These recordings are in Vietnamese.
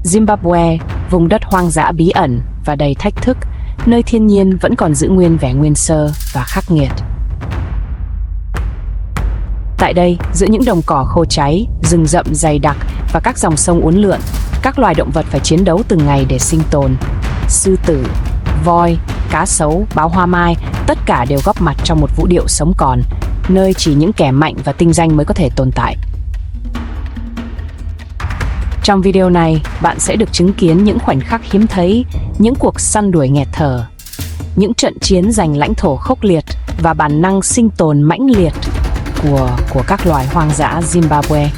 Zimbabwe, vùng đất hoang dã bí ẩn và đầy thách thức, nơi thiên nhiên vẫn còn giữ nguyên vẻ nguyên sơ và khắc nghiệt. Tại đây, giữa những đồng cỏ khô cháy, rừng rậm dày đặc và các dòng sông uốn lượn, các loài động vật phải chiến đấu từng ngày để sinh tồn. Sư tử, voi, cá sấu, báo hoa mai, tất cả đều góp mặt trong một vũ điệu sống còn, nơi chỉ những kẻ mạnh và tinh danh mới có thể tồn tại. Trong video này, bạn sẽ được chứng kiến những khoảnh khắc hiếm thấy, những cuộc săn đuổi nghẹt thở, những trận chiến giành lãnh thổ khốc liệt và bản năng sinh tồn mãnh liệt của các loài hoang dã Zimbabwe.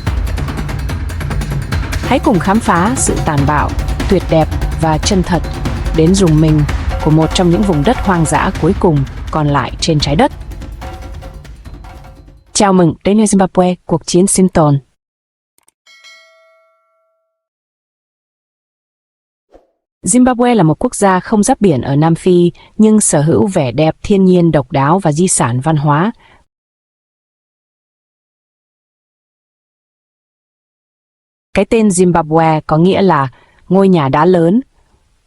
Hãy cùng khám phá sự tàn bạo, tuyệt đẹp và chân thật đến rùng mình của một trong những vùng đất hoang dã cuối cùng còn lại trên trái đất. Chào mừng đến với Zimbabwe, cuộc chiến sinh tồn. Zimbabwe là một quốc gia không giáp biển ở Nam Phi, nhưng sở hữu vẻ đẹp thiên nhiên độc đáo và di sản văn hóa. Cái tên Zimbabwe có nghĩa là ngôi nhà đá lớn,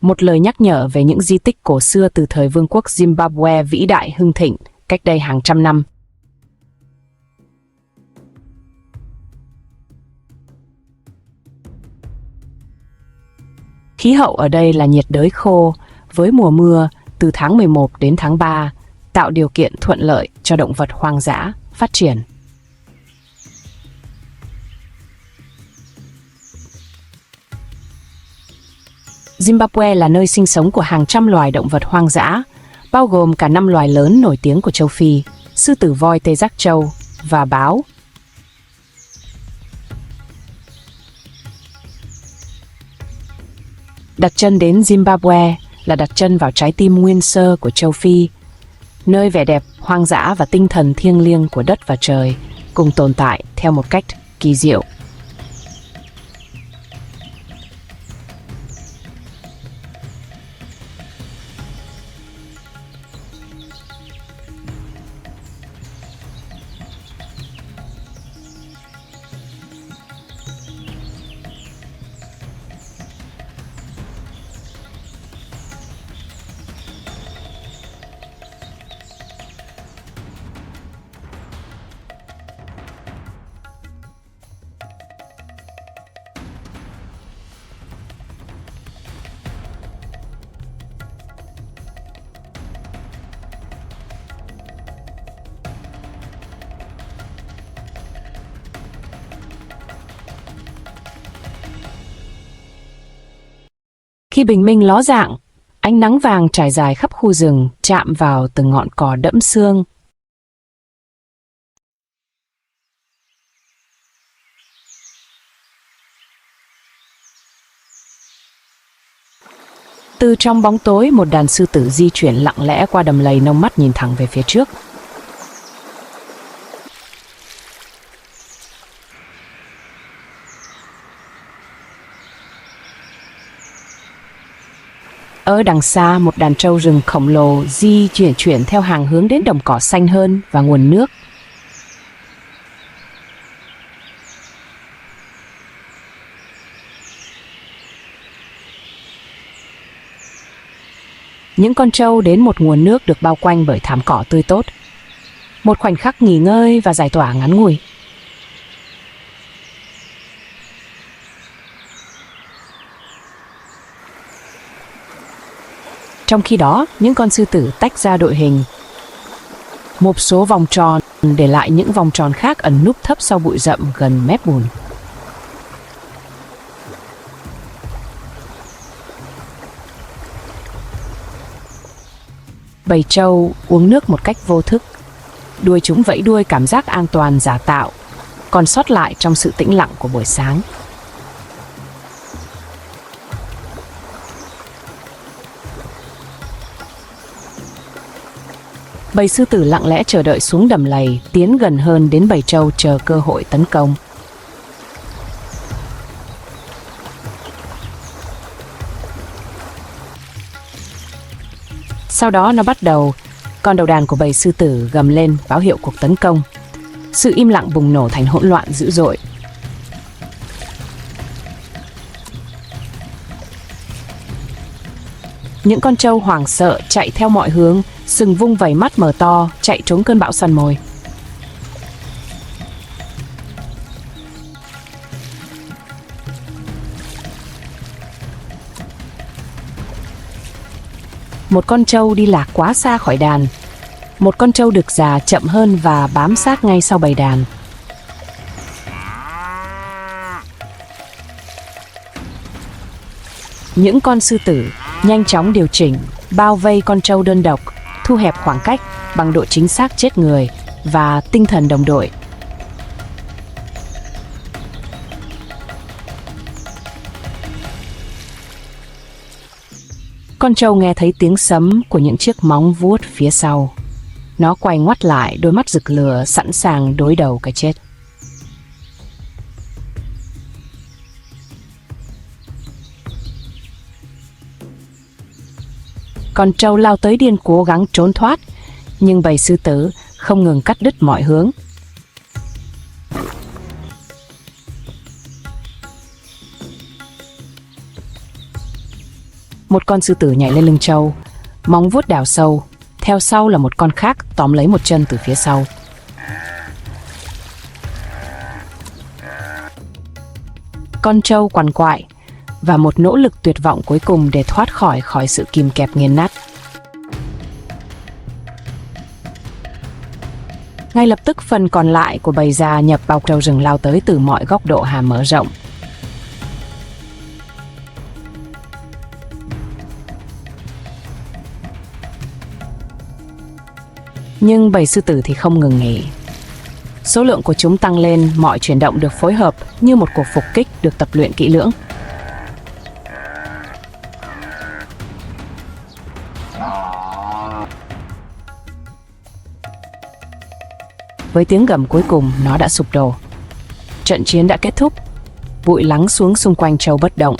một lời nhắc nhở về những di tích cổ xưa từ thời vương quốc Zimbabwe vĩ đại hưng thịnh cách đây hàng trăm năm. Khí hậu ở đây là nhiệt đới khô, với mùa mưa từ tháng 11 đến tháng 3, tạo điều kiện thuận lợi cho động vật hoang dã phát triển. Zimbabwe là nơi sinh sống của hàng trăm loài động vật hoang dã, bao gồm cả 5 loài lớn nổi tiếng của châu Phi, sư tử voi Tê Giác Châu và báo. Đặt chân đến Zimbabwe là đặt chân vào trái tim nguyên sơ của châu Phi, nơi vẻ đẹp hoang dã và tinh thần thiêng liêng của đất và trời cùng tồn tại theo một cách kỳ diệu. Khi bình minh ló dạng, ánh nắng vàng trải dài khắp khu rừng, chạm vào từng ngọn cỏ đẫm sương. Từ trong bóng tối, một đàn sư tử di chuyển lặng lẽ qua đầm lầy, nông mắt nhìn thẳng về phía trước. Ở đằng xa, một đàn trâu rừng khổng lồ di chuyển theo hàng hướng đến đồng cỏ xanh hơn và nguồn nước. Những con trâu đến một nguồn nước được bao quanh bởi thảm cỏ tươi tốt. Một khoảnh khắc nghỉ ngơi và giải tỏa ngắn ngủi. Trong khi đó, những con sư tử tách ra đội hình. Một số vòng tròn để lại những vòng tròn khác ẩn núp thấp sau bụi rậm gần mép bùn. Bầy trâu uống nước một cách vô thức. Đuôi chúng vẫy đuôi, cảm giác an toàn giả tạo, còn sót lại trong sự tĩnh lặng của buổi sáng. Bầy sư tử lặng lẽ chờ đợi xuống đầm lầy, tiến gần hơn đến bầy trâu chờ cơ hội tấn công. Sau đó nó bắt đầu, con đầu đàn của bầy sư tử gầm lên báo hiệu cuộc tấn công. Sự im lặng bùng nổ thành hỗn loạn dữ dội. Những con trâu hoảng sợ chạy theo mọi hướng, sừng vung vẩy mắt mở to, chạy trốn cơn bão săn mồi. Một con trâu đi lạc quá xa khỏi đàn. Một con trâu đực già chậm hơn và bám sát ngay sau bầy đàn. Những con sư tử nhanh chóng điều chỉnh, bao vây con trâu đơn độc, thu hẹp khoảng cách bằng độ chính xác chết người và tinh thần đồng đội. Con trâu nghe thấy tiếng sấm của những chiếc móng vuốt phía sau. Nó quay ngoắt lại, đôi mắt rực lửa, sẵn sàng đối đầu cái chết. Con trâu lao tới điên cố gắng trốn thoát, nhưng bầy sư tử không ngừng cắt đứt mọi hướng. Một con sư tử nhảy lên lưng trâu, móng vuốt đào sâu. Theo sau là một con khác tóm lấy một chân từ phía sau. Con trâu quằn quại và một nỗ lực tuyệt vọng cuối cùng để thoát khỏi sự kìm kẹp nghiền nát. Ngay lập tức phần còn lại của bầy già nhập vào trâu rừng lao tới từ mọi góc độ hàm mở rộng. Nhưng bầy sư tử thì không ngừng nghỉ. Số lượng của chúng tăng lên, mọi chuyển động được phối hợp như một cuộc phục kích được tập luyện kỹ lưỡng. Với tiếng gầm cuối cùng, nó đã sụp đổ. Trận chiến đã kết thúc, bụi lắng xuống xung quanh trâu bất động.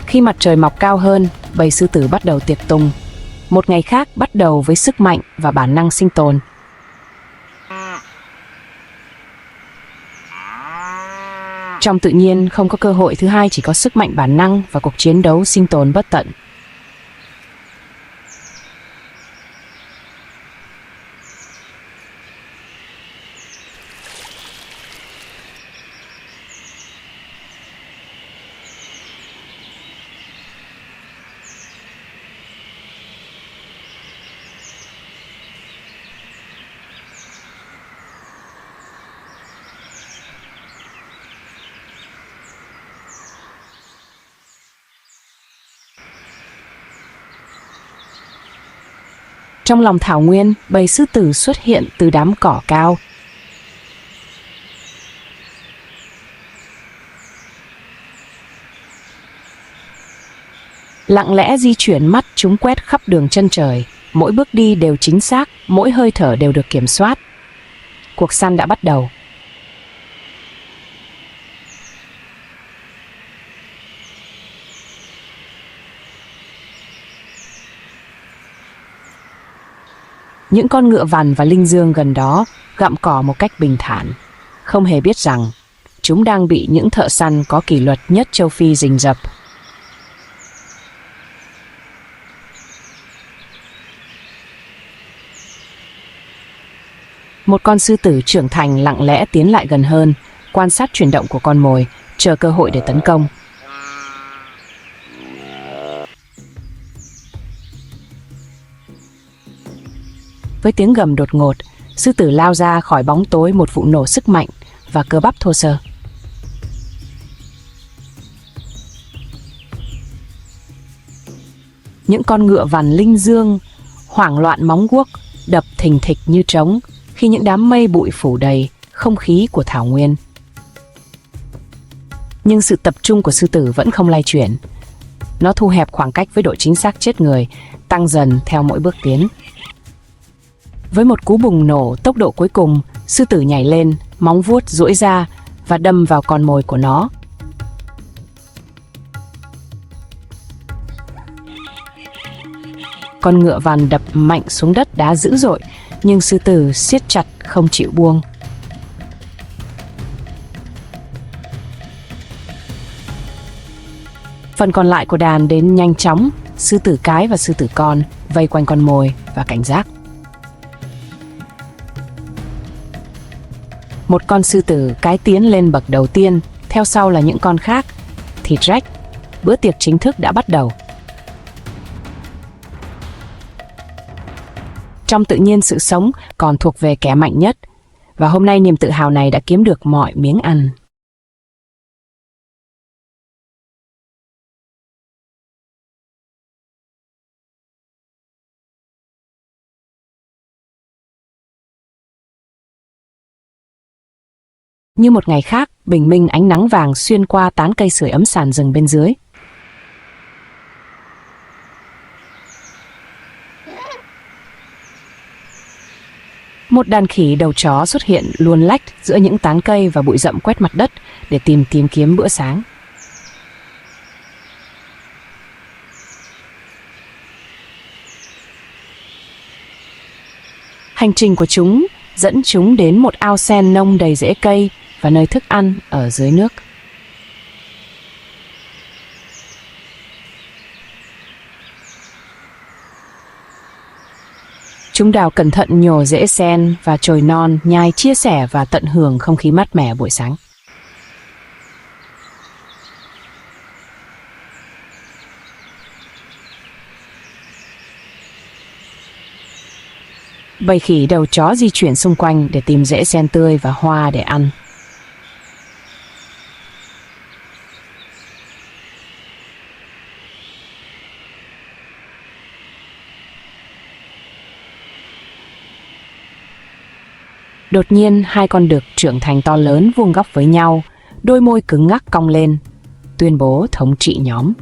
Khi mặt trời mọc cao hơn, bầy sư tử bắt đầu tiệc tùng. Một ngày khác bắt đầu với sức mạnh và bản năng sinh tồn. Trong tự nhiên không có cơ hội thứ hai, chỉ có sức mạnh bản năng và cuộc chiến đấu sinh tồn bất tận. Trong lòng thảo nguyên, bầy sư tử xuất hiện từ đám cỏ cao. Lặng lẽ di chuyển, mắt chúng quét khắp đường chân trời. Mỗi bước đi đều chính xác, mỗi hơi thở đều được kiểm soát. Cuộc săn đã bắt đầu. Những con ngựa vằn và linh dương gần đó gặm cỏ một cách bình thản, không hề biết rằng chúng đang bị những thợ săn có kỷ luật nhất châu Phi rình rập. Một con sư tử trưởng thành lặng lẽ tiến lại gần hơn, quan sát chuyển động của con mồi, chờ cơ hội để tấn công. Với tiếng gầm đột ngột, sư tử lao ra khỏi bóng tối, một vụ nổ sức mạnh và cơ bắp thô sơ. Những con ngựa vằn linh dương hoảng loạn, móng guốc đập thình thịch như trống khi những đám mây bụi phủ đầy không khí của thảo nguyên. Nhưng sự tập trung của sư tử vẫn không lay chuyển. Nó thu hẹp khoảng cách với độ chính xác chết người, tăng dần theo mỗi bước tiến. Với một cú bùng nổ tốc độ cuối cùng, sư tử nhảy lên, móng vuốt duỗi ra và đâm vào con mồi của nó. Con ngựa vằn đập mạnh xuống đất đá dữ dội, nhưng sư tử siết chặt không chịu buông. Phần còn lại của đàn đến nhanh chóng, sư tử cái và sư tử con vây quanh con mồi và cảnh giác. Một con sư tử cái tiến lên bậc đầu tiên, theo sau là những con khác. Thịt rách, bữa tiệc chính thức đã bắt đầu. Trong tự nhiên sự sống còn thuộc về kẻ mạnh nhất, và hôm nay niềm tự hào này đã kiếm được mọi miếng ăn. Như một ngày khác, bình minh ánh nắng vàng xuyên qua tán cây sưởi ấm sàn rừng bên dưới. Một đàn khỉ đầu chó xuất hiện luồn lách giữa những tán cây và bụi rậm quét mặt đất để tìm kiếm bữa sáng. Hành trình của chúng dẫn chúng đến một ao sen nông đầy rễ cây và nơi thức ăn ở dưới nước. Chúng đào cẩn thận nhổ rễ sen và chồi non, nhai chia sẻ và tận hưởng không khí mát mẻ buổi sáng. Bầy khỉ đầu chó di chuyển xung quanh để tìm rễ sen tươi và hoa để ăn. Đột nhiên, hai con đực trưởng thành to lớn vuông góc với nhau, đôi môi cứng ngắc cong lên, tuyên bố thống trị nhóm.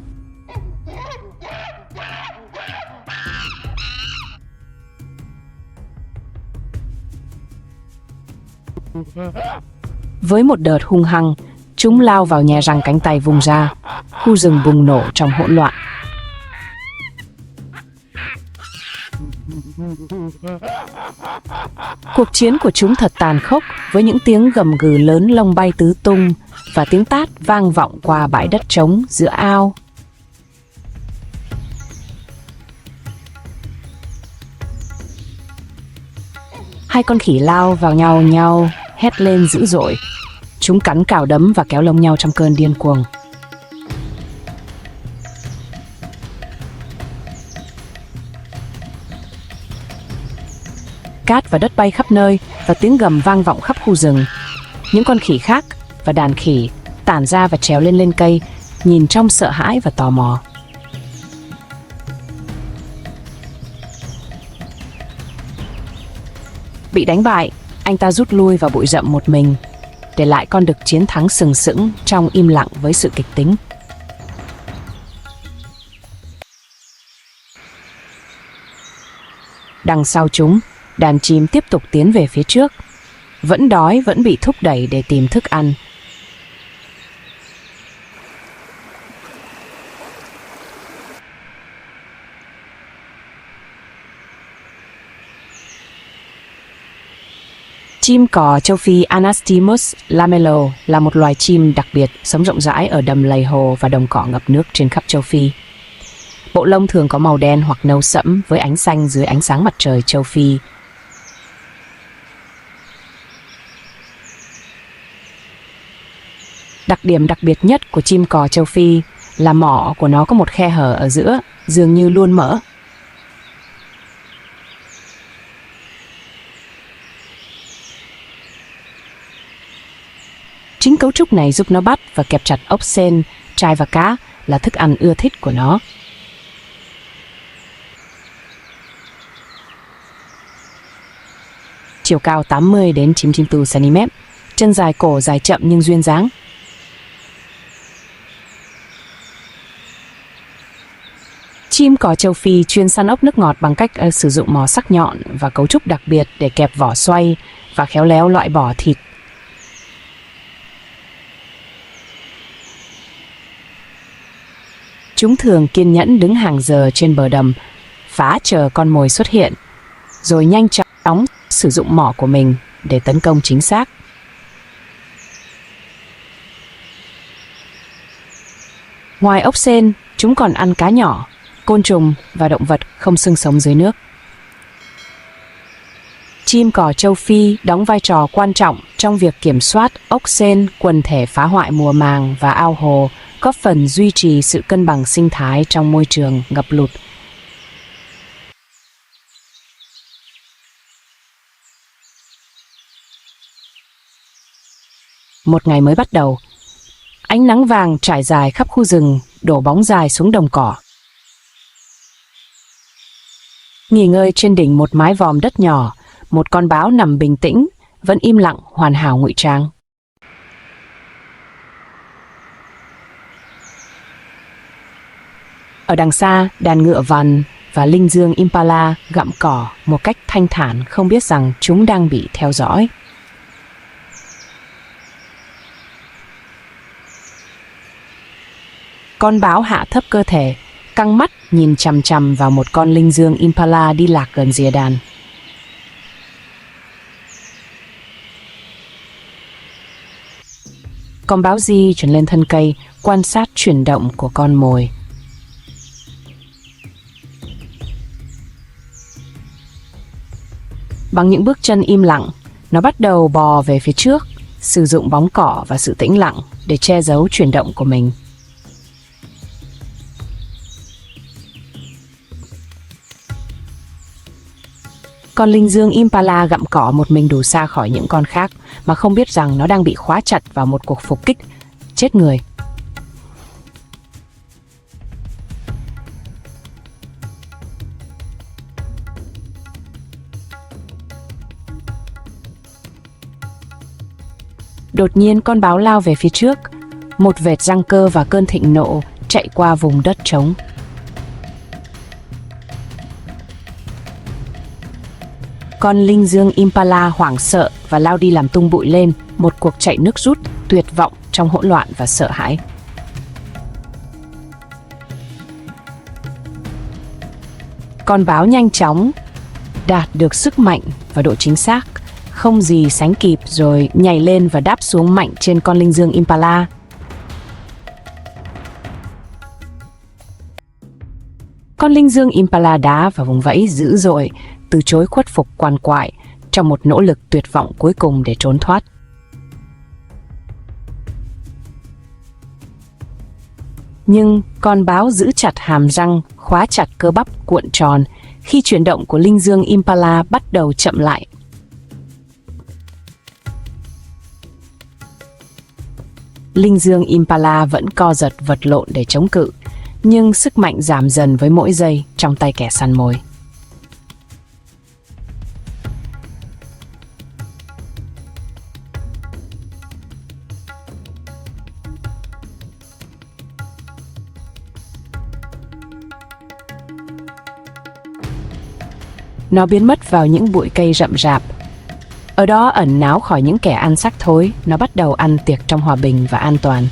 Với một đợt hung hăng, chúng lao vào nhe răng cánh tay vung ra, khu rừng bùng nổ trong hỗn loạn. Cuộc chiến của chúng thật tàn khốc, với những tiếng gầm gừ lớn lông bay tứ tung và tiếng tát vang vọng qua bãi đất trống giữa ao. Hai con khỉ lao vào nhau, hét lên dữ dội. Chúng cắn cào đấm và kéo lông nhau trong cơn điên cuồng. Cát và đất bay khắp nơi và tiếng gầm vang vọng khắp khu rừng. Những con khỉ khác và đàn khỉ tản ra và trèo lên cây, nhìn trong sợ hãi và tò mò. Bị đánh bại, anh ta rút lui vào bụi rậm một mình, để lại con đực chiến thắng sừng sững trong im lặng với sự kịch tính. Đằng sau chúng, đàn chim tiếp tục tiến về phía trước, vẫn đói, vẫn bị thúc đẩy để tìm thức ăn. Chim cò châu Phi Anastimus lamello là một loài chim đặc biệt sống rộng rãi ở đầm lầy hồ và đồng cỏ ngập nước trên khắp châu Phi. Bộ lông thường có màu đen hoặc nâu sẫm với ánh xanh dưới ánh sáng mặt trời châu Phi. Đặc điểm đặc biệt nhất của chim cò châu Phi là mỏ của nó có một khe hở ở giữa, dường như luôn mở. Chính cấu trúc này giúp nó bắt và kẹp chặt ốc sên, trai và cá là thức ăn ưa thích của nó. Chiều cao 80 đến 94 cm, chân dài cổ dài chậm nhưng duyên dáng. Chim cò châu Phi chuyên săn ốc nước ngọt bằng cách sử dụng mỏ sắc nhọn và cấu trúc đặc biệt để kẹp vỏ xoay và khéo léo loại bỏ thịt. Chúng thường kiên nhẫn đứng hàng giờ trên bờ đầm, phá chờ con mồi xuất hiện, rồi nhanh chóng sử dụng mỏ của mình để tấn công chính xác. Ngoài ốc sên, chúng còn ăn cá nhỏ, côn trùng và động vật không xương sống dưới nước. Chim cỏ châu Phi đóng vai trò quan trọng trong việc kiểm soát ốc sên quần thể phá hoại mùa màng và ao hồ, góp phần duy trì sự cân bằng sinh thái trong môi trường ngập lụt. Một ngày mới bắt đầu. Ánh nắng vàng trải dài khắp khu rừng, đổ bóng dài xuống đồng cỏ. Nghỉ ngơi trên đỉnh một mái vòm đất nhỏ, một con báo nằm bình tĩnh, vẫn im lặng, hoàn hảo ngụy trang. Ở đằng xa, đàn ngựa vằn và linh dương Impala gặm cỏ một cách thanh thản, không biết rằng chúng đang bị theo dõi. Con báo hạ thấp cơ thể, căng mắt nhìn chằm chằm vào một con linh dương Impala đi lạc gần rìa đàn. Con báo di chuyển lên thân cây, quan sát chuyển động của con mồi. Bằng những bước chân im lặng, nó bắt đầu bò về phía trước, sử dụng bóng cỏ và sự tĩnh lặng để che giấu chuyển động của mình. Con linh dương Impala gặm cỏ một mình đủ xa khỏi những con khác mà không biết rằng nó đang bị khóa chặt vào một cuộc phục kích chết người. Đột nhiên con báo lao về phía trước, một vệt răng cơ và cơn thịnh nộ chạy qua vùng đất trống. Con linh dương Impala hoảng sợ và lao đi làm tung bụi lên, một cuộc chạy nước rút tuyệt vọng trong hỗn loạn và sợ hãi. Con báo nhanh chóng đạt được sức mạnh và độ chính xác không gì sánh kịp, rồi nhảy lên và đáp xuống mạnh trên con linh dương Impala. Con linh dương Impala đá và vùng vẫy dữ dội, từ chối khuất phục quằn quại trong một nỗ lực tuyệt vọng cuối cùng để trốn thoát. Nhưng con báo giữ chặt hàm răng, khóa chặt cơ bắp cuộn tròn khi chuyển động của linh dương Impala bắt đầu chậm lại. Linh dương Impala vẫn co giật vật lộn để chống cự, nhưng sức mạnh giảm dần với mỗi giây trong tay kẻ săn mồi. Nó biến mất vào những bụi cây rậm rạp. Ở đó ẩn náu khỏi những kẻ ăn xác thối, nó bắt đầu ăn tiệc trong hòa bình và an toàn.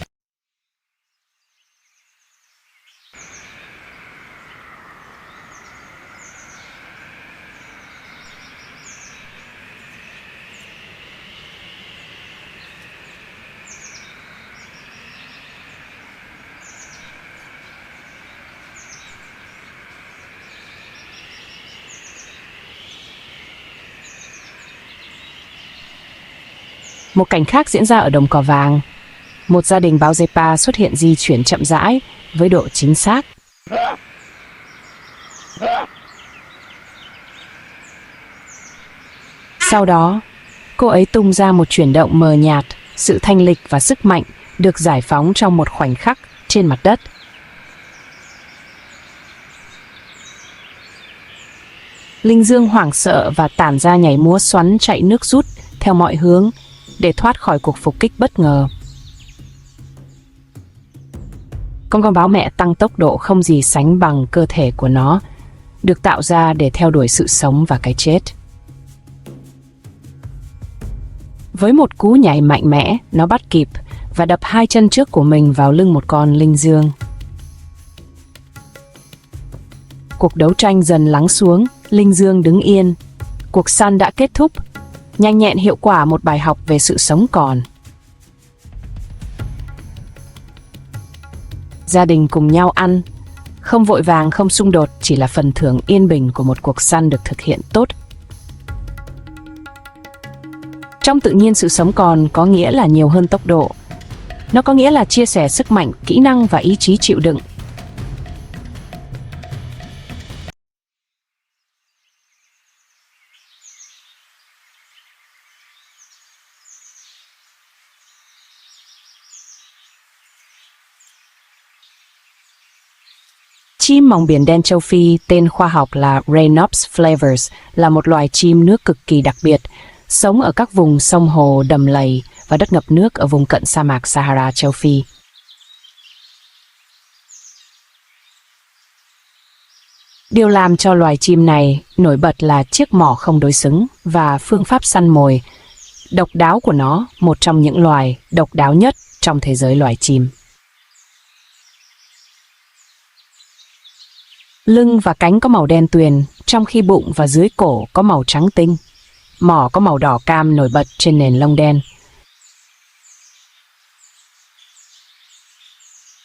Một cảnh khác diễn ra ở đồng cỏ vàng. Một gia đình báo Zepa xuất hiện di chuyển chậm rãi với độ chính xác. Sau đó, cô ấy tung ra một chuyển động mờ nhạt, sự thanh lịch và sức mạnh được giải phóng trong một khoảnh khắc trên mặt đất. Linh dương hoảng sợ và tản ra nhảy múa xoắn chạy nước rút theo mọi hướng để thoát khỏi cuộc phục kích bất ngờ. Con báo mẹ tăng tốc độ không gì sánh bằng cơ thể của nó, được tạo ra để theo đuổi sự sống và cái chết. Với một cú nhảy mạnh mẽ, nó bắt kịp và đập hai chân trước của mình vào lưng một con linh dương. Cuộc đấu tranh dần lắng xuống, linh dương đứng yên. Cuộc săn đã kết thúc. Nhanh nhẹn hiệu quả, một bài học về sự sống còn. Gia đình cùng nhau ăn, không vội vàng, không xung đột, chỉ là phần thưởng yên bình của một cuộc săn được thực hiện tốt. Trong tự nhiên, sự sống còn có nghĩa là nhiều hơn tốc độ. Nó có nghĩa là chia sẻ sức mạnh, kỹ năng và ý chí chịu đựng. Chim mòng biển đen châu Phi, tên khoa học là Rhinops flavus, là một loài chim nước cực kỳ đặc biệt, sống ở các vùng sông hồ, đầm lầy và đất ngập nước ở vùng cận sa mạc Sahara châu Phi. Điều làm cho loài chim này nổi bật là chiếc mỏ không đối xứng và phương pháp săn mồi độc đáo của nó, một trong những loài độc đáo nhất trong thế giới loài chim. Lưng và cánh có màu đen tuyền, trong khi bụng và dưới cổ có màu trắng tinh. Mỏ có màu đỏ cam nổi bật trên nền lông đen.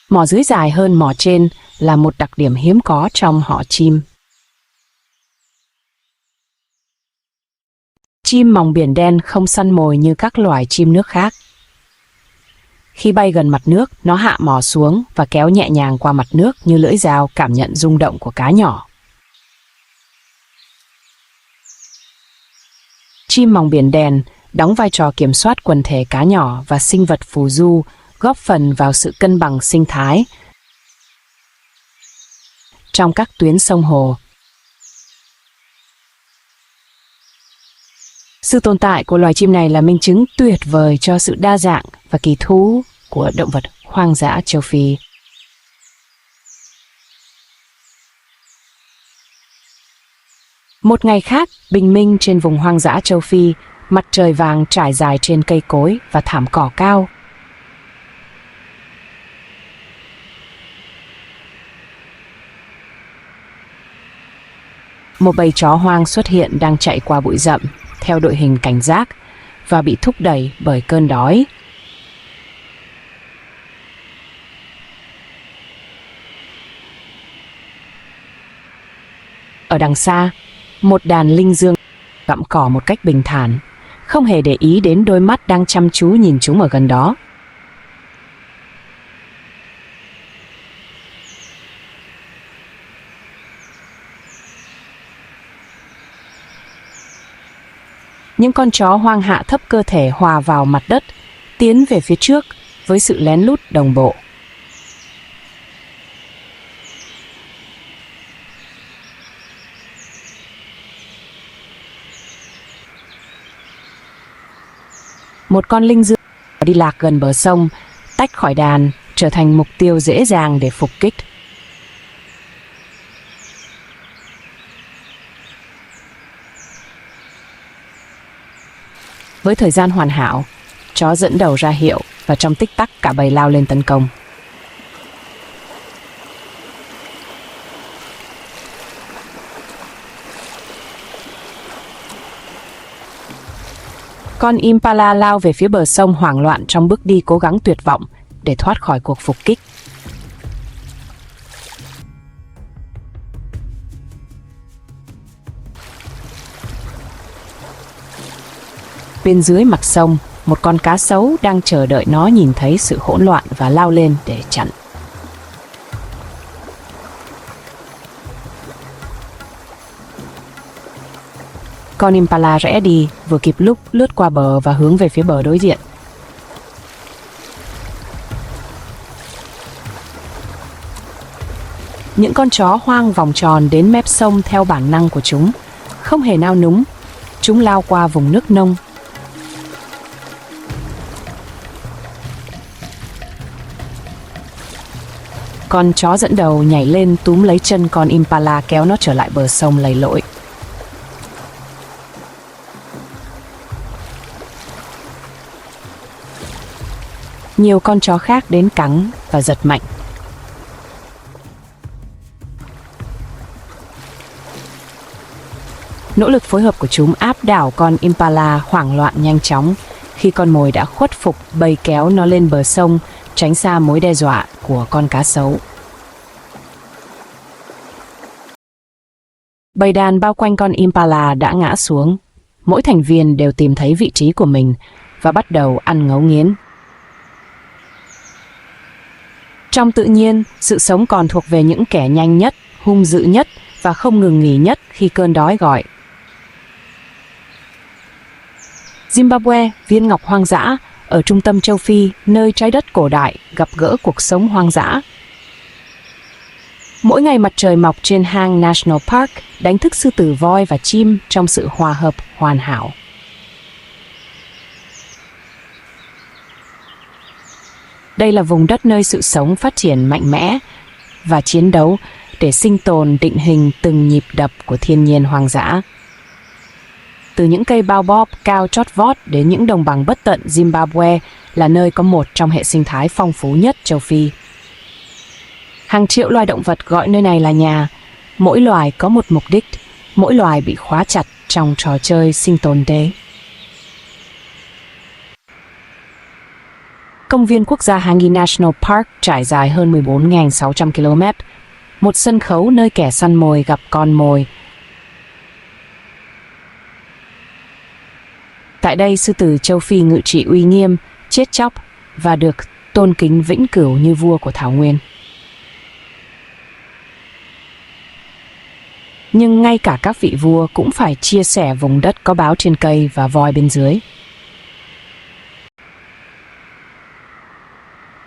Mỏ dưới dài hơn mỏ trên là một đặc điểm hiếm có trong họ chim. Chim mòng biển đen không săn mồi như các loài chim nước khác. Khi bay gần mặt nước, nó hạ mỏ xuống và kéo nhẹ nhàng qua mặt nước như lưỡi dao, cảm nhận rung động của cá nhỏ. Chim mòng biển đen đóng vai trò kiểm soát quần thể cá nhỏ và sinh vật phù du, góp phần vào sự cân bằng sinh thái trong các tuyến sông hồ. Sự tồn tại của loài chim này là minh chứng tuyệt vời cho sự đa dạng và kỳ thú của động vật hoang dã châu Phi. Một ngày khác, bình minh trên vùng hoang dã châu Phi, mặt trời vàng trải dài trên cây cối và thảm cỏ cao. Một bầy chó hoang xuất hiện đang chạy qua bụi rậm theo đội hình cảnh giác và bị thúc đẩy bởi cơn đói. Ở đằng xa, một đàn linh dương gặm cỏ một cách bình thản, không hề để ý đến đôi mắt đang chăm chú nhìn chúng ở gần đó. Những con chó hoang hạ thấp cơ thể hòa vào mặt đất, tiến về phía trước với sự lén lút đồng bộ. Một con linh dương đi lạc gần bờ sông, tách khỏi đàn, trở thành mục tiêu dễ dàng để phục kích. Với thời gian hoàn hảo, chó dẫn đầu ra hiệu và trong tích tắc cả bầy lao lên tấn công. Con Impala lao về phía bờ sông hoảng loạn trong bước đi cố gắng tuyệt vọng để thoát khỏi cuộc phục kích. Bên dưới mặt sông, một con cá sấu đang chờ đợi nó nhìn thấy sự hỗn loạn và lao lên để chặn. Con Impala rẽ đi, vừa kịp lúc lướt qua bờ và hướng về phía bờ đối diện. Những con chó hoang vòng tròn đến mép sông theo bản năng của chúng, không hề nao núng. Chúng lao qua vùng nước nông. Con chó dẫn đầu nhảy lên túm lấy chân con Impala kéo nó trở lại bờ sông lầy lội. Nhiều con chó khác đến cắn và giật mạnh. Nỗ lực phối hợp của chúng áp đảo con Impala hoảng loạn nhanh chóng. Khi con mồi đã khuất phục, bầy kéo nó lên bờ sông tránh xa mối đe dọa của con cá sấu. Bầy đàn bao quanh con Impala đã ngã xuống. Mỗi thành viên đều tìm thấy vị trí của mình và bắt đầu ăn ngấu nghiến. Trong tự nhiên, sự sống còn thuộc về những kẻ nhanh nhất, hung dữ nhất và không ngừng nghỉ nhất khi cơn đói gọi. Zimbabwe, viên ngọc hoang dã, ở trung tâm châu Phi, nơi trái đất cổ đại gặp gỡ cuộc sống hoang dã. Mỗi ngày mặt trời mọc trên hang National Park đánh thức sư tử, voi và chim trong sự hòa hợp hoàn hảo. Đây là vùng đất nơi sự sống phát triển mạnh mẽ và chiến đấu để sinh tồn, định hình từng nhịp đập của thiên nhiên hoang dã. Từ những cây baobab cao chót vót đến những đồng bằng bất tận, Zimbabwe là nơi có một trong hệ sinh thái phong phú nhất châu Phi. Hàng triệu loài động vật gọi nơi này là nhà. Mỗi loài có một mục đích, mỗi loài bị khóa chặt trong trò chơi sinh tồn đế. Công viên quốc gia Hangi National Park trải dài hơn 14.600 km, một sân khấu nơi kẻ săn mồi gặp con mồi. Tại đây, sư tử châu Phi ngự trị uy nghiêm, chết chóc và được tôn kính vĩnh cửu như vua của thảo nguyên. Nhưng ngay cả các vị vua cũng phải chia sẻ vùng đất có báo trên cây và voi bên dưới.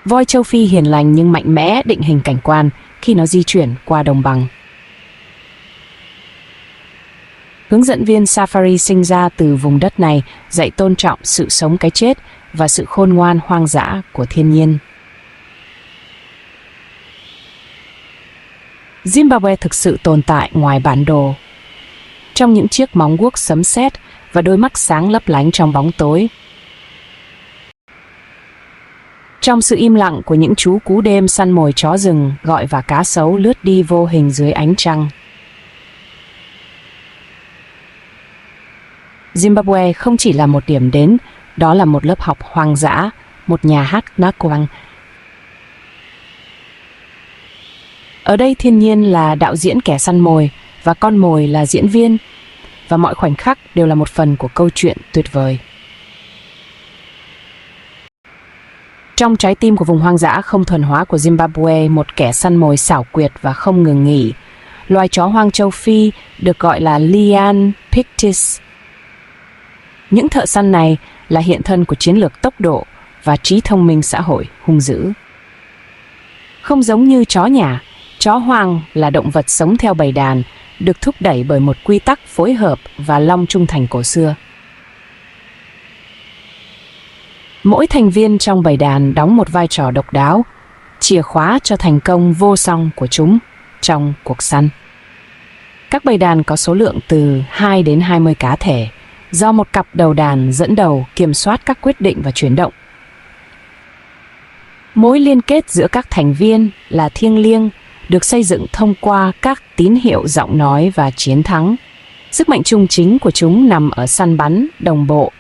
Voi châu Phi hiền lành nhưng mạnh mẽ định hình cảnh quan khi nó di chuyển qua đồng bằng. Hướng dẫn viên Safari sinh ra từ vùng đất này dạy tôn trọng sự sống cái chết và sự khôn ngoan hoang dã của thiên nhiên. Zimbabwe thực sự tồn tại ngoài bản đồ. Trong những chiếc móng guốc sấm sét và đôi mắt sáng lấp lánh trong bóng tối. Trong sự im lặng của những chú cú đêm săn mồi chó rừng, gọi và cá sấu lướt đi vô hình dưới ánh trăng. Zimbabwe không chỉ là một điểm đến, đó là một lớp học hoang dã, một nhà hát nát quang. Ở đây thiên nhiên là đạo diễn kẻ săn mồi và con mồi là diễn viên, và mọi khoảnh khắc đều là một phần của câu chuyện tuyệt vời. Trong trái tim của vùng hoang dã không thuần hóa của Zimbabwe, một kẻ săn mồi xảo quyệt và không ngừng nghỉ. Loài chó hoang châu Phi được gọi là Lian Pictus. Những thợ săn này là hiện thân của chiến lược tốc độ và trí thông minh xã hội hung dữ. Không giống như chó nhà, chó hoang là động vật sống theo bầy đàn, được thúc đẩy bởi một quy tắc phối hợp và long trung thành cổ xưa. Mỗi thành viên trong bầy đàn đóng một vai trò độc đáo, chìa khóa cho thành công vô song của chúng trong cuộc săn. Các bầy đàn có số lượng từ 2 đến 20 cá thể, do một cặp đầu đàn dẫn đầu kiểm soát các quyết định và chuyển động. Mối liên kết giữa các thành viên là thiêng liêng, được xây dựng thông qua các tín hiệu giọng nói và chiến thắng. Sức mạnh chung chính của chúng nằm ở săn bắn đồng bộ,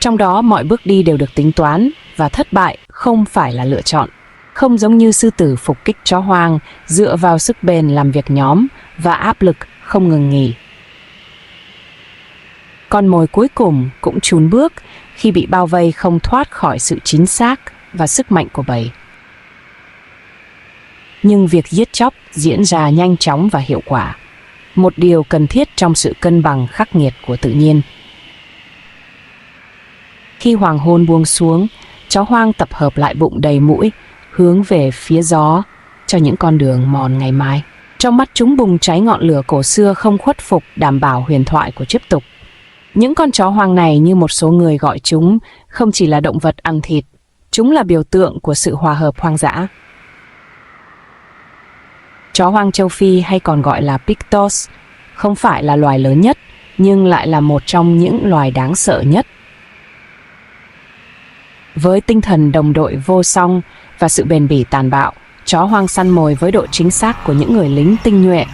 trong đó mọi bước đi đều được tính toán và thất bại không phải là lựa chọn. Không giống như sư tử phục kích chó hoang dựa vào sức bền làm việc nhóm và áp lực không ngừng nghỉ. Con mồi cuối cùng cũng chùn bước khi bị bao vây, không thoát khỏi sự chính xác và sức mạnh của bầy. Nhưng việc giết chóc diễn ra nhanh chóng và hiệu quả, một điều cần thiết trong sự cân bằng khắc nghiệt của tự nhiên. Khi hoàng hôn buông xuống, chó hoang tập hợp lại bụng đầy mũi, hướng về phía gió cho những con đường mòn ngày mai. Trong mắt chúng bùng cháy ngọn lửa cổ xưa không khuất phục, đảm bảo huyền thoại của tiếp tục. Những con chó hoang này, như một số người gọi chúng, không chỉ là động vật ăn thịt, chúng là biểu tượng của sự hòa hợp hoang dã. Chó hoang châu Phi, hay còn gọi là Pictos, không phải là loài lớn nhất, nhưng lại là một trong những loài đáng sợ nhất. Với tinh thần đồng đội vô song và sự bền bỉ tàn bạo, chó hoang săn mồi với độ chính xác của những người lính tinh nhuệ,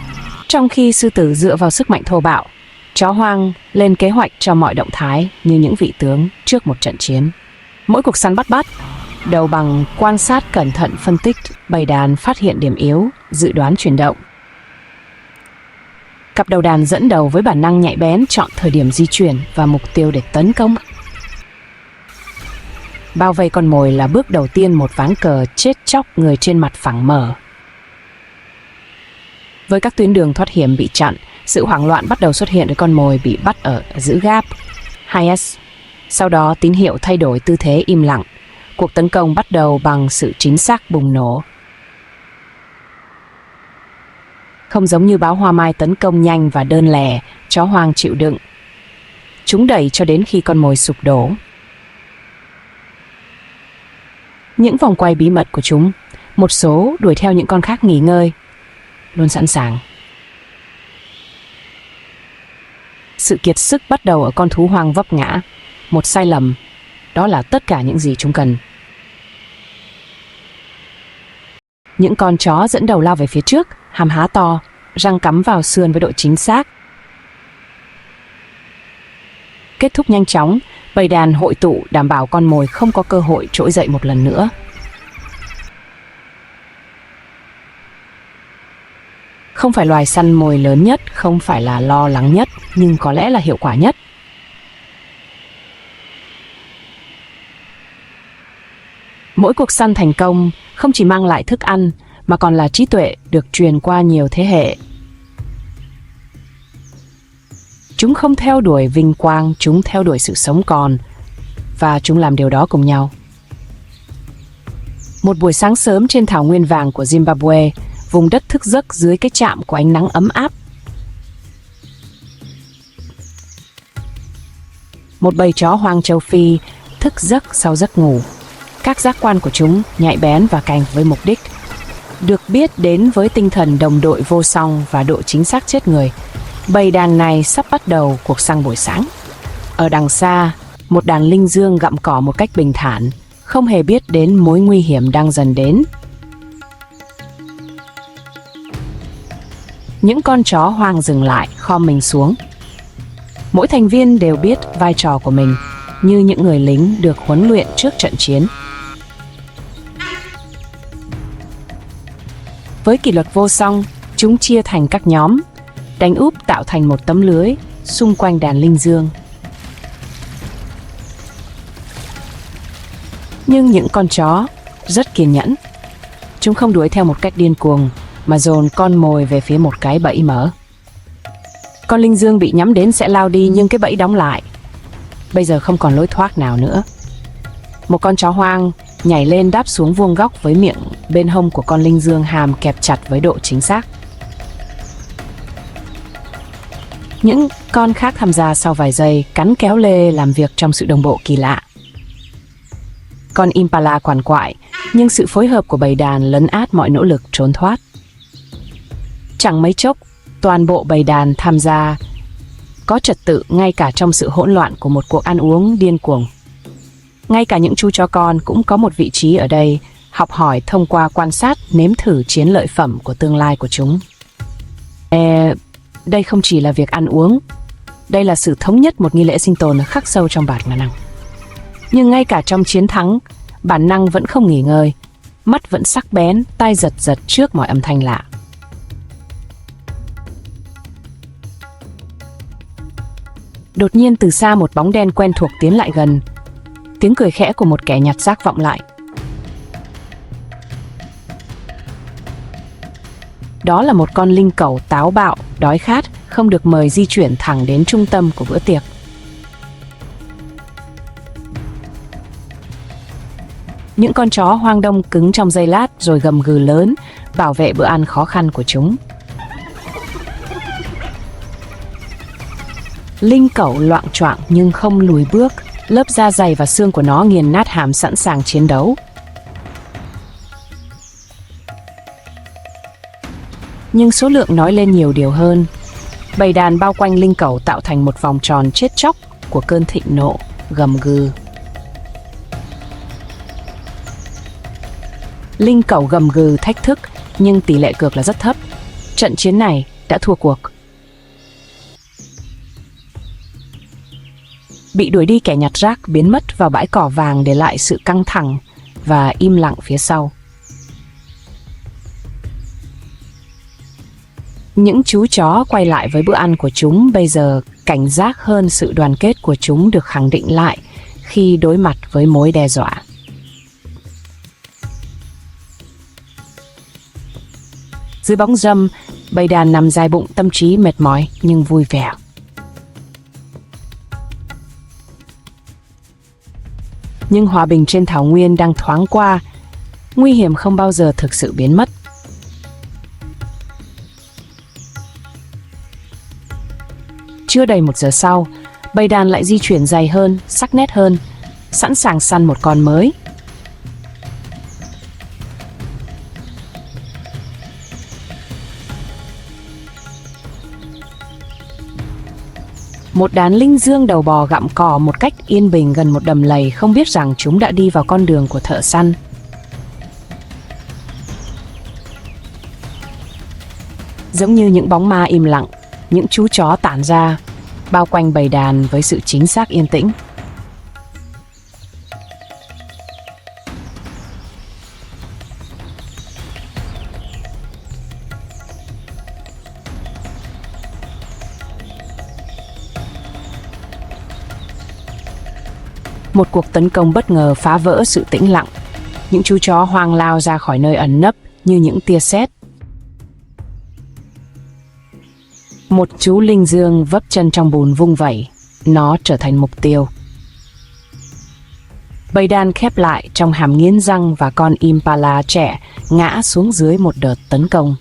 trong khi sư tử dựa vào sức mạnh thô bạo. Chó hoang lên kế hoạch cho mọi động thái như những vị tướng trước một trận chiến. Mỗi cuộc săn bắt đầu bằng quan sát cẩn thận phân tích, bầy đàn phát hiện điểm yếu, dự đoán chuyển động. Cặp đầu đàn dẫn đầu với bản năng nhạy bén chọn thời điểm di chuyển và mục tiêu để tấn công. Bao vây con mồi là bước đầu tiên một ván cờ chết chóc người trên mặt phẳng mở. Với các tuyến đường thoát hiểm bị chặn, sự hoảng loạn bắt đầu xuất hiện với con mồi bị bắt ở giữ gap 2S. Sau đó tín hiệu thay đổi tư thế im lặng. Cuộc tấn công bắt đầu bằng sự chính xác bùng nổ. Không giống như báo hoa mai tấn công nhanh và đơn lẻ, chó hoang chịu đựng. Chúng đẩy cho đến khi con mồi sụp đổ. Những vòng quay bí mật của chúng, một số đuổi theo những con khác nghỉ ngơi, luôn sẵn sàng. Sự kiệt sức bắt đầu ở con thú hoang vấp ngã. Một sai lầm, đó là tất cả những gì chúng cần. Những con chó dẫn đầu lao về phía trước, hàm há to, răng cắm vào sườn với độ chính xác. Kết thúc nhanh chóng, bầy đàn hội tụ đảm bảo con mồi không có cơ hội trỗi dậy một lần nữa. Không phải loài săn mồi lớn nhất, không phải là lo lắng nhất, nhưng có lẽ là hiệu quả nhất. Mỗi cuộc săn thành công không chỉ mang lại thức ăn, mà còn là trí tuệ được truyền qua nhiều thế hệ. Chúng không theo đuổi vinh quang, chúng theo đuổi sự sống còn, và chúng làm điều đó cùng nhau. Một buổi sáng sớm trên thảo nguyên vàng của Zimbabwe, vùng đất thức giấc dưới cái chạm của ánh nắng ấm áp. Một bầy chó hoang châu Phi thức giấc sau giấc ngủ. Các giác quan của chúng nhạy bén và canh với mục đích. Được biết đến với tinh thần đồng đội vô song và độ chính xác chết người, bầy đàn này sắp bắt đầu cuộc săn buổi sáng. Ở đằng xa, một đàn linh dương gặm cỏ một cách bình thản, không hề biết đến mối nguy hiểm đang dần đến. Những con chó hoang dừng lại, khom mình xuống. Mỗi thành viên đều biết vai trò của mình, như những người lính được huấn luyện trước trận chiến. Với kỷ luật vô song, chúng chia thành các nhóm, đánh úp tạo thành một tấm lưới xung quanh đàn linh dương. Nhưng những con chó rất kiên nhẫn. Chúng không đuổi theo một cách điên cuồng, mà dồn con mồi về phía một cái bẫy mở. Con linh dương bị nhắm đến sẽ lao đi, nhưng cái bẫy đóng lại. Bây giờ không còn lối thoát nào nữa. Một con chó hoang nhảy lên đáp xuống vuông góc với miệng bên hông của con linh dương, hàm kẹp chặt với độ chính xác. Những con khác tham gia sau vài giây, cắn kéo lê làm việc trong sự đồng bộ kỳ lạ. Con Impala quằn quại, nhưng sự phối hợp của bầy đàn lấn át mọi nỗ lực trốn thoát. Chẳng mấy chốc, toàn bộ bầy đàn tham gia có trật tự ngay cả trong sự hỗn loạn của một cuộc ăn uống điên cuồng. Ngay cả những chú chó con cũng có một vị trí ở đây, học hỏi thông qua quan sát, nếm thử chiến lợi phẩm của tương lai của chúng. Đây không chỉ là việc ăn uống, đây là sự thống nhất một nghi lễ sinh tồn khắc sâu trong bản năng. Nhưng ngay cả trong chiến thắng, bản năng vẫn không nghỉ ngơi, mắt vẫn sắc bén, tai giật giật trước mọi âm thanh lạ. Đột nhiên từ xa một bóng đen quen thuộc tiến lại gần. Tiếng cười khẽ của một kẻ nhặt rác vọng lại. Đó là một con linh cẩu táo bạo, đói khát, không được mời di chuyển thẳng đến trung tâm của bữa tiệc. Những con chó hoang đông cứng trong giây lát rồi gầm gừ lớn, bảo vệ bữa ăn khó khăn của chúng. Linh cẩu loạng choạng nhưng không lùi bước, lớp da dày và xương của nó nghiền nát hàm sẵn sàng chiến đấu. Nhưng số lượng nói lên nhiều điều hơn. Bầy đàn bao quanh linh cẩu tạo thành một vòng tròn chết chóc của cơn thịnh nộ, gầm gừ. Linh cẩu gầm gừ thách thức, nhưng tỷ lệ cược là rất thấp. Trận chiến này đã thua cuộc. Bị đuổi đi, kẻ nhặt rác biến mất vào bãi cỏ vàng, để lại sự căng thẳng và im lặng phía sau. Những chú chó quay lại với bữa ăn của chúng, bây giờ cảnh giác hơn, sự đoàn kết của chúng được khẳng định lại khi đối mặt với mối đe dọa. Dưới bóng râm, bầy đàn nằm dài bụng, tâm trí mệt mỏi nhưng vui vẻ. Nhưng hòa bình trên thảo nguyên đang thoáng qua, nguy hiểm không bao giờ thực sự biến mất. Chưa đầy 1 giờ sau, bầy đàn lại di chuyển dày hơn, sắc nét hơn, sẵn sàng săn một con mới. Một đàn linh dương đầu bò gặm cỏ một cách yên bình gần một đầm lầy, không biết rằng chúng đã đi vào con đường của thợ săn. Giống như những bóng ma im lặng, những chú chó tản ra, bao quanh bầy đàn với sự chính xác yên tĩnh. Một cuộc tấn công bất ngờ phá vỡ sự tĩnh lặng. Những chú chó hoang lao ra khỏi nơi ẩn nấp như những tia sét. Một chú linh dương vấp chân trong bùn vung vẩy, nó trở thành mục tiêu. Bầy đàn khép lại trong hàm nghiến răng và con Impala trẻ ngã xuống dưới một đợt tấn công.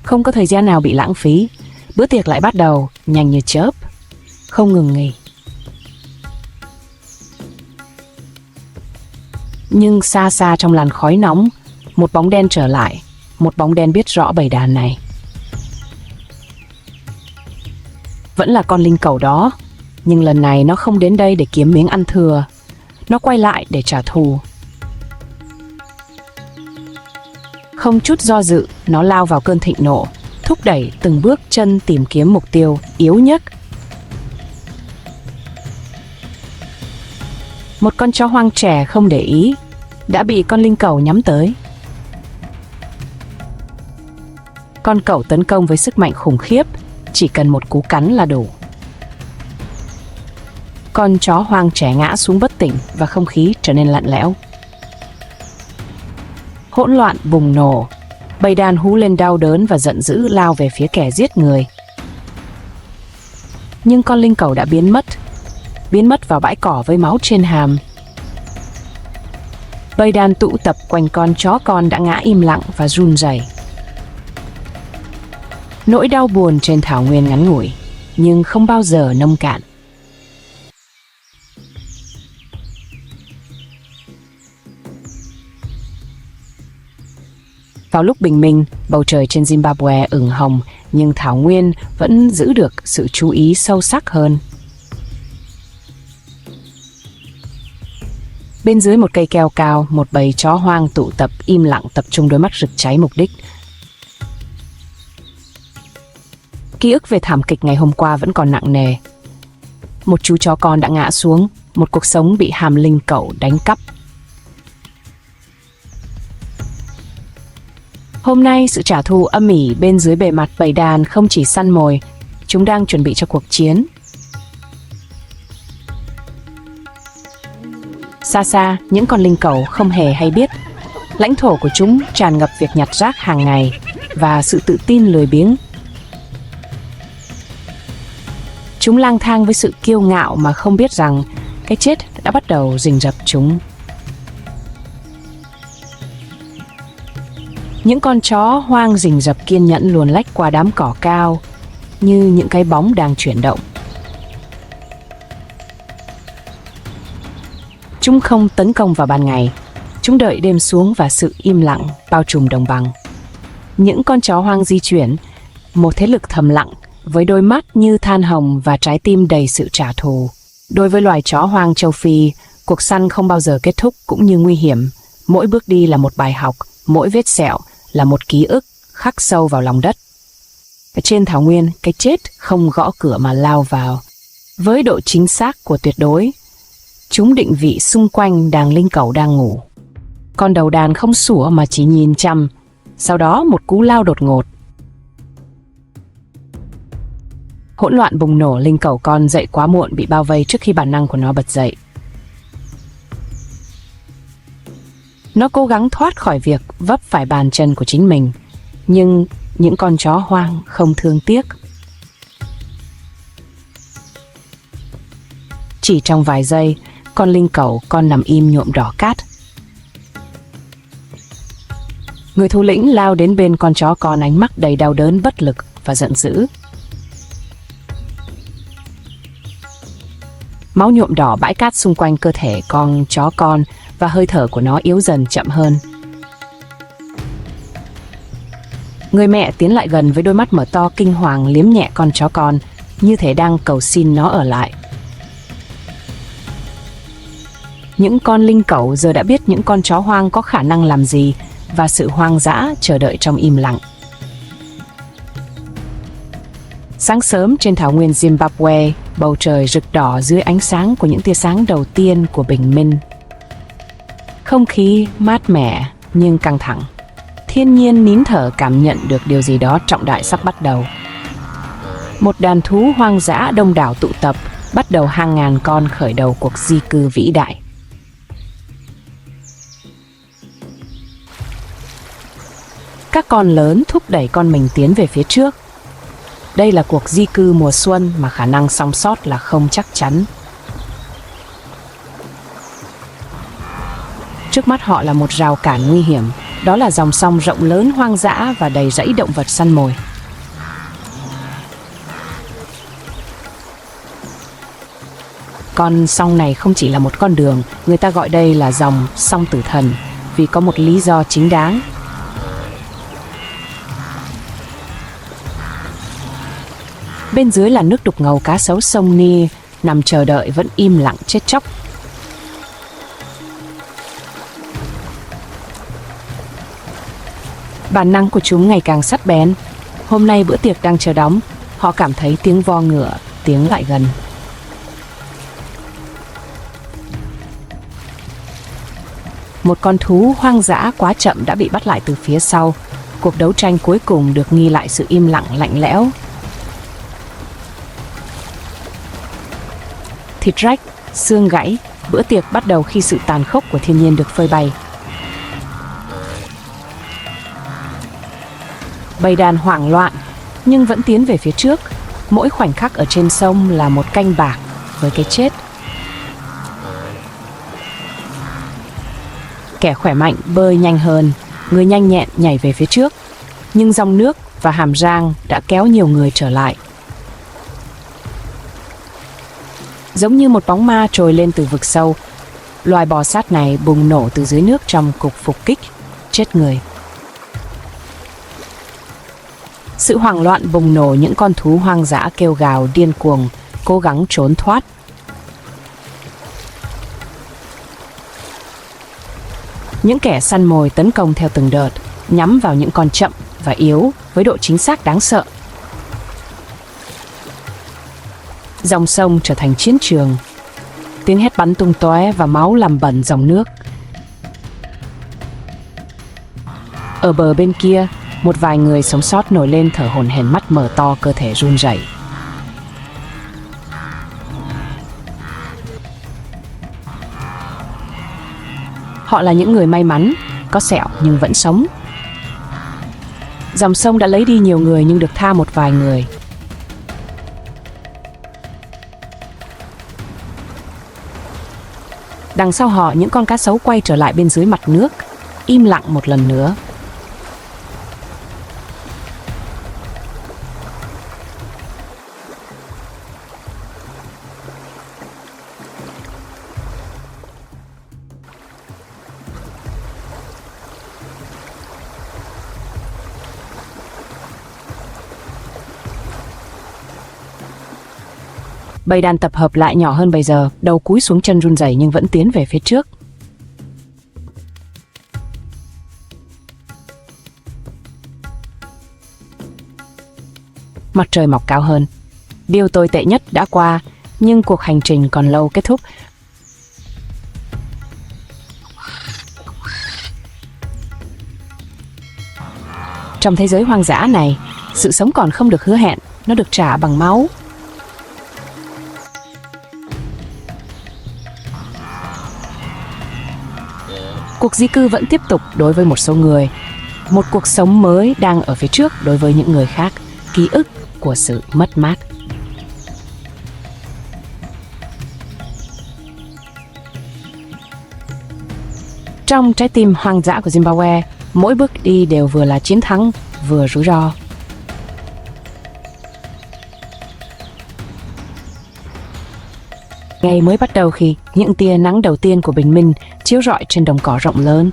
Không có thời gian nào bị lãng phí, bữa tiệc lại bắt đầu nhanh như chớp, không ngừng nghỉ. Nhưng xa xa trong làn khói nóng, một bóng đen trở lại, một bóng đen biết rõ bầy đàn này. Vẫn là con linh cẩu đó, nhưng lần này nó không đến đây để kiếm miếng ăn thừa. Nó quay lại để trả thù. Không chút do dự, nó lao vào cơn thịnh nộ, thúc đẩy từng bước chân tìm kiếm mục tiêu yếu nhất. Một con chó hoang trẻ không để ý, đã bị con linh cẩu nhắm tới. Con cẩu tấn công với sức mạnh khủng khiếp, chỉ cần một cú cắn là đủ. Con chó hoang trẻ ngã xuống bất tỉnh và không khí trở nên lạnh lẽo. Hỗn loạn bùng nổ, bầy đàn hú lên đau đớn và giận dữ lao về phía kẻ giết người. Nhưng con linh cẩu đã biến mất vào bãi cỏ với máu trên hàm. Bầy đàn tụ tập quanh con chó con đã ngã im lặng và run rẩy. Nỗi đau buồn trên thảo nguyên ngắn ngủi, nhưng không bao giờ nông cạn. Vào lúc bình minh, bầu trời trên Zimbabwe ửng hồng, nhưng thảo nguyên vẫn giữ được sự chú ý sâu sắc hơn. Bên dưới một cây keo cao, một bầy chó hoang tụ tập im lặng, tập trung đôi mắt rực cháy mục đích. Ký ức về thảm kịch ngày hôm qua vẫn còn nặng nề. Một chú chó con đã ngã xuống, một cuộc sống bị hàm linh cẩu đánh cắp. Hôm nay, sự trả thù âm ỉ bên dưới bề mặt bầy đàn không chỉ săn mồi, chúng đang chuẩn bị cho cuộc chiến. Xa xa, những con linh cẩu không hề hay biết. Lãnh thổ của chúng tràn ngập việc nhặt rác hàng ngày và sự tự tin lười biếng. Chúng lang thang với sự kiêu ngạo mà không biết rằng cái chết đã bắt đầu rình rập chúng. Những con chó hoang rình rập kiên nhẫn luồn lách qua đám cỏ cao như những cái bóng đang chuyển động. Chúng không tấn công vào ban ngày, chúng đợi đêm xuống và sự im lặng bao trùm đồng bằng. Những con chó hoang di chuyển, một thế lực thầm lặng với đôi mắt như than hồng và trái tim đầy sự trả thù. Đối với loài chó hoang châu Phi, cuộc săn không bao giờ kết thúc, cũng như nguy hiểm. Mỗi bước đi là một bài học, mỗi vết sẹo là một ký ức khắc sâu vào lòng đất. Ở trên thảo nguyên, cái chết không gõ cửa mà lao vào. Với độ chính xác của tuyệt đối, Chúng định vị xung quanh đàn linh cẩu đang ngủ. Con đầu đàn không sủa mà chỉ nhìn chăm. Sau đó một cú lao đột ngột. Hỗn loạn bùng nổ, linh cẩu con dậy quá muộn, bị bao vây trước khi bản năng của nó bật dậy. Nó cố gắng thoát khỏi việc vấp phải bàn chân của chính mình, nhưng những con chó hoang không thương tiếc. Chỉ trong vài giây, con linh cẩu con nằm im nhuộm đỏ cát. Người thủ lĩnh lao đến bên con chó con, ánh mắt đầy đau đớn, bất lực và giận dữ. Máu nhuộm đỏ bãi cát xung quanh cơ thể con chó con và hơi thở của nó yếu dần, chậm hơn. Người mẹ tiến lại gần với đôi mắt mở to kinh hoàng, liếm nhẹ con chó con, như thể đang cầu xin nó ở lại. Những con linh cẩu giờ đã biết những con chó hoang có khả năng làm gì, và sự hoang dã chờ đợi trong im lặng. Sáng sớm trên thảo nguyên Zimbabwe, bầu trời rực đỏ dưới ánh sáng của những tia sáng đầu tiên của bình minh. Không khí mát mẻ nhưng căng thẳng. Thiên nhiên nín thở, cảm nhận được điều gì đó trọng đại sắp bắt đầu. Một đàn thú hoang dã đông đảo tụ tập, bắt đầu hàng ngàn con khởi đầu cuộc di cư vĩ đại. Các con lớn thúc đẩy con mình tiến về phía trước. Đây là cuộc di cư mùa xuân mà khả năng sống sót là không chắc chắn. Trước mắt họ là một rào cản nguy hiểm, đó là dòng sông rộng lớn, hoang dã và đầy rẫy động vật săn mồi. Con sông này không chỉ là một con đường, người ta gọi đây là dòng sông tử thần vì có một lý do chính đáng. Bên dưới là nước đục ngầu, cá sấu sông Ni nằm chờ đợi, vẫn im lặng chết chóc. Bản năng của chúng ngày càng sắc bén. Hôm nay bữa tiệc đang chờ đón, họ cảm thấy tiếng vo ngựa tiến lại gần. Một con thú hoang dã quá chậm đã bị bắt lại từ phía sau. Cuộc đấu tranh cuối cùng được ghi lại sự im lặng lạnh lẽo. Thịt rách, xương gãy, bữa tiệc bắt đầu khi sự tàn khốc của thiên nhiên được phơi bày. Bầy đàn hoảng loạn nhưng vẫn tiến về phía trước. Mỗi khoảnh khắc ở trên sông là một canh bạc với cái chết. Kẻ khỏe mạnh bơi nhanh hơn, người nhanh nhẹn nhảy về phía trước. Nhưng dòng nước và hàm răng đã kéo nhiều người trở lại. Giống như một bóng ma trồi lên từ vực sâu, loài bò sát này bùng nổ từ dưới nước trong cuộc phục kích, chết người. Sự hoảng loạn bùng nổ, những con thú hoang dã kêu gào điên cuồng, cố gắng trốn thoát. Những kẻ săn mồi tấn công theo từng đợt, nhắm vào những con chậm và yếu với độ chính xác đáng sợ. Dòng sông trở thành chiến trường. Tiếng hét bắn tung tóe và máu làm bẩn dòng nước. Ở bờ bên kia, một vài người sống sót nổi lên thở hổn hển, mắt mở to, cơ thể run rẩy. Họ là những người may mắn, có sẹo nhưng vẫn sống. Dòng sông đã lấy đi nhiều người nhưng được tha một vài người. Đằng sau họ, những con cá sấu quay trở lại bên dưới mặt nước, im lặng một lần nữa. Bầy đàn tập hợp lại nhỏ hơn bây giờ, đầu cúi xuống, chân run rẩy nhưng vẫn tiến về phía trước. Mặt trời mọc cao hơn. Điều tồi tệ nhất đã qua, nhưng cuộc hành trình còn lâu kết thúc. Trong thế giới hoang dã này, sự sống còn không được hứa hẹn, nó được trả bằng máu. Cuộc di cư vẫn tiếp tục đối với một số người. Một cuộc sống mới đang ở phía trước đối với những người khác, ký ức của sự mất mát. Trong trái tim hoang dã của Zimbabwe, mỗi bước đi đều vừa là chiến thắng, vừa rủi ro. Ngày mới bắt đầu khi những tia nắng đầu tiên của bình minh chiếu rọi trên đồng cỏ rộng lớn.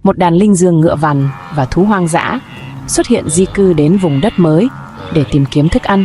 Một đàn linh dương ngựa vằn và thú hoang dã xuất hiện di cư đến vùng đất mới để tìm kiếm thức ăn.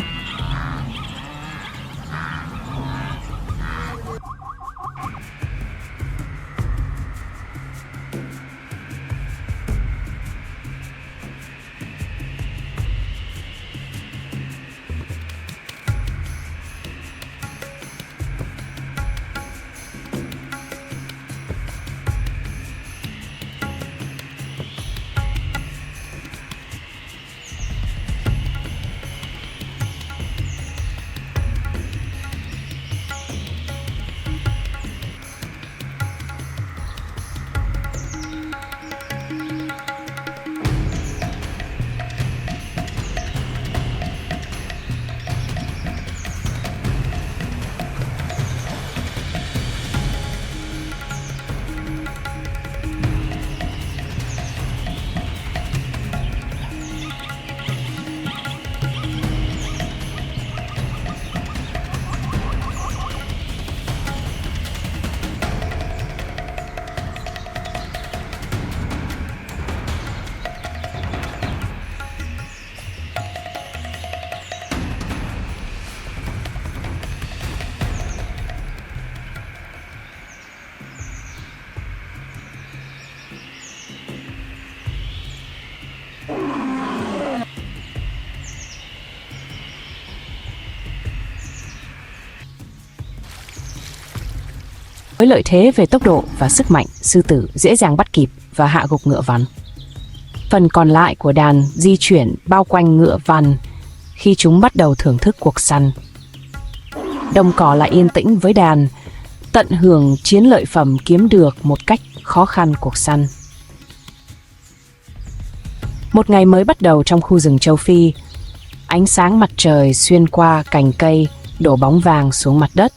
Với lợi thế về tốc độ và sức mạnh, sư tử dễ dàng bắt kịp và hạ gục ngựa vằn. Phần còn lại của đàn di chuyển bao quanh ngựa vằn khi chúng bắt đầu thưởng thức cuộc săn. Đồng cỏ lại yên tĩnh với đàn, tận hưởng chiến lợi phẩm kiếm được một cách khó khăn cuộc săn. Một ngày mới bắt đầu trong khu rừng châu Phi. Ánh sáng mặt trời xuyên qua cành cây, đổ bóng vàng xuống mặt đất.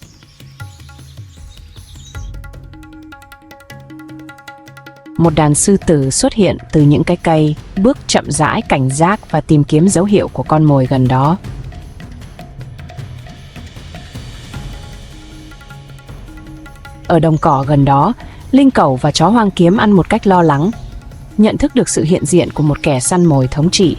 Một đàn sư tử xuất hiện từ những cái cây, bước chậm rãi cảnh giác và tìm kiếm dấu hiệu của con mồi gần đó. Ở đồng cỏ gần đó, linh cẩu và chó hoang kiếm ăn một cách lo lắng, nhận thức được sự hiện diện của một kẻ săn mồi thống trị.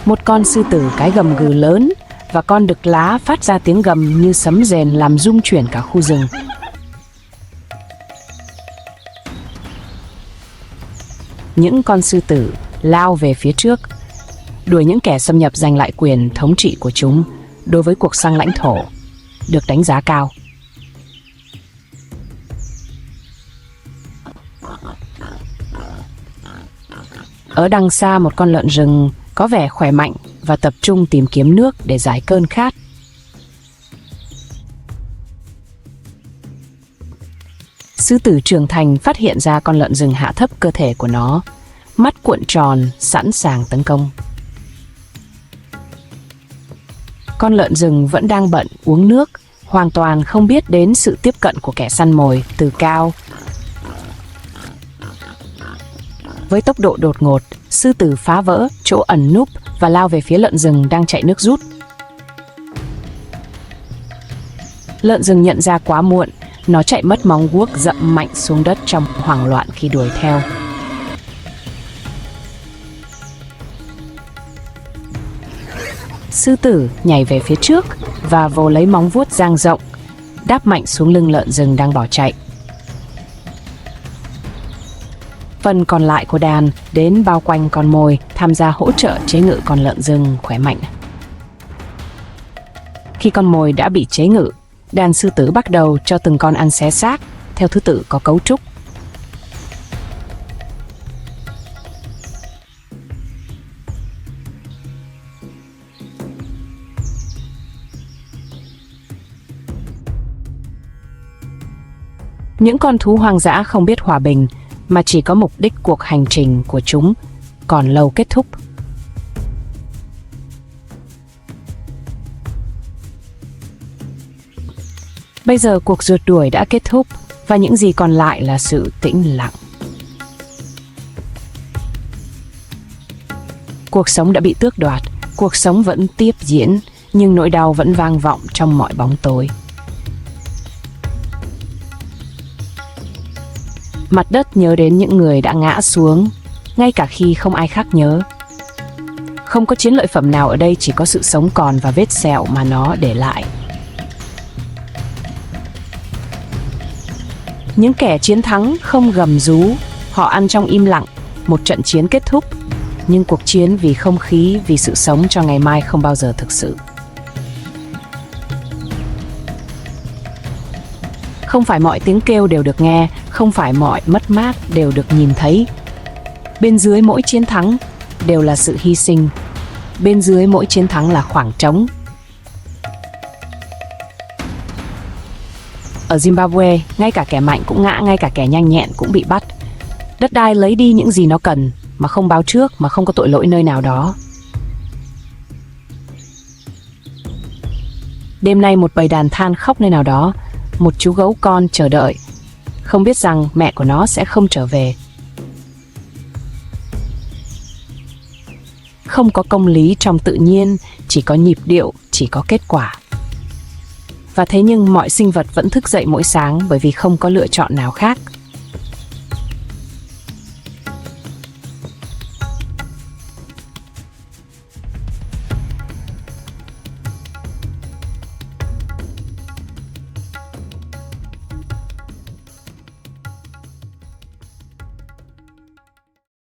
Một con sư tử cái gầm gừ lớn và con đực lá phát ra tiếng gầm như sấm rền làm rung chuyển cả khu rừng. Những con sư tử lao về phía trước, đuổi những kẻ xâm nhập giành lại quyền thống trị của chúng đối với cuộc săn lãnh thổ, được đánh giá cao. Ở đằng xa, một con lợn rừng có vẻ khỏe mạnh và tập trung tìm kiếm nước để giải cơn khát. Sư tử trưởng thành phát hiện ra con lợn rừng hạ thấp cơ thể của nó, mắt cuộn tròn, sẵn sàng tấn công. Con lợn rừng vẫn đang bận uống nước, hoàn toàn không biết đến sự tiếp cận của kẻ săn mồi từ cao. Với tốc độ đột ngột, sư tử phá vỡ chỗ ẩn núp và lao về phía lợn rừng đang chạy nước rút. Lợn rừng nhận ra quá muộn, nó chạy mất móng guốc dậm mạnh xuống đất trong hoảng loạn khi đuổi theo. Sư tử nhảy về phía trước và vồ lấy móng vuốt dang rộng, đáp mạnh xuống lưng lợn rừng đang bỏ chạy. Phần còn lại của đàn đến bao quanh con mồi, tham gia hỗ trợ chế ngự con lợn rừng khỏe mạnh. Khi con mồi đã bị chế ngự, đàn sư tử bắt đầu cho từng con ăn xé xác theo thứ tự có cấu trúc. Những con thú hoang dã không biết hòa bình, mà chỉ có mục đích cuộc hành trình của chúng còn lâu kết thúc. Bây giờ cuộc rượt đuổi đã kết thúc và những gì còn lại là sự tĩnh lặng. Cuộc sống đã bị tước đoạt, cuộc sống vẫn tiếp diễn, nhưng nỗi đau vẫn vang vọng trong mọi bóng tối. Mặt đất nhớ đến những người đã ngã xuống, ngay cả khi không ai khác nhớ. Không có chiến lợi phẩm nào ở đây, chỉ có sự sống còn và vết sẹo mà nó để lại. Những kẻ chiến thắng không gầm rú, họ ăn trong im lặng. Một trận chiến kết thúc, nhưng cuộc chiến vì không khí, vì sự sống cho ngày mai không bao giờ thực sự. Không phải mọi tiếng kêu đều được nghe, không phải mọi mất mát đều được nhìn thấy. Bên dưới mỗi chiến thắng đều là sự hy sinh. Bên dưới mỗi chiến thắng là khoảng trống. Ở Zimbabwe, ngay cả kẻ mạnh cũng ngã, ngay cả kẻ nhanh nhẹn cũng bị bắt. Đất đai lấy đi những gì nó cần, mà không báo trước, mà không có tội lỗi nơi nào đó. Đêm nay một bầy đàn than khóc nơi nào đó, một chú gấu con chờ đợi, không biết rằng mẹ của nó sẽ không trở về. Không có công lý trong tự nhiên, chỉ có nhịp điệu, chỉ có kết quả. Và thế nhưng mọi sinh vật vẫn thức dậy mỗi sáng bởi vì không có lựa chọn nào khác.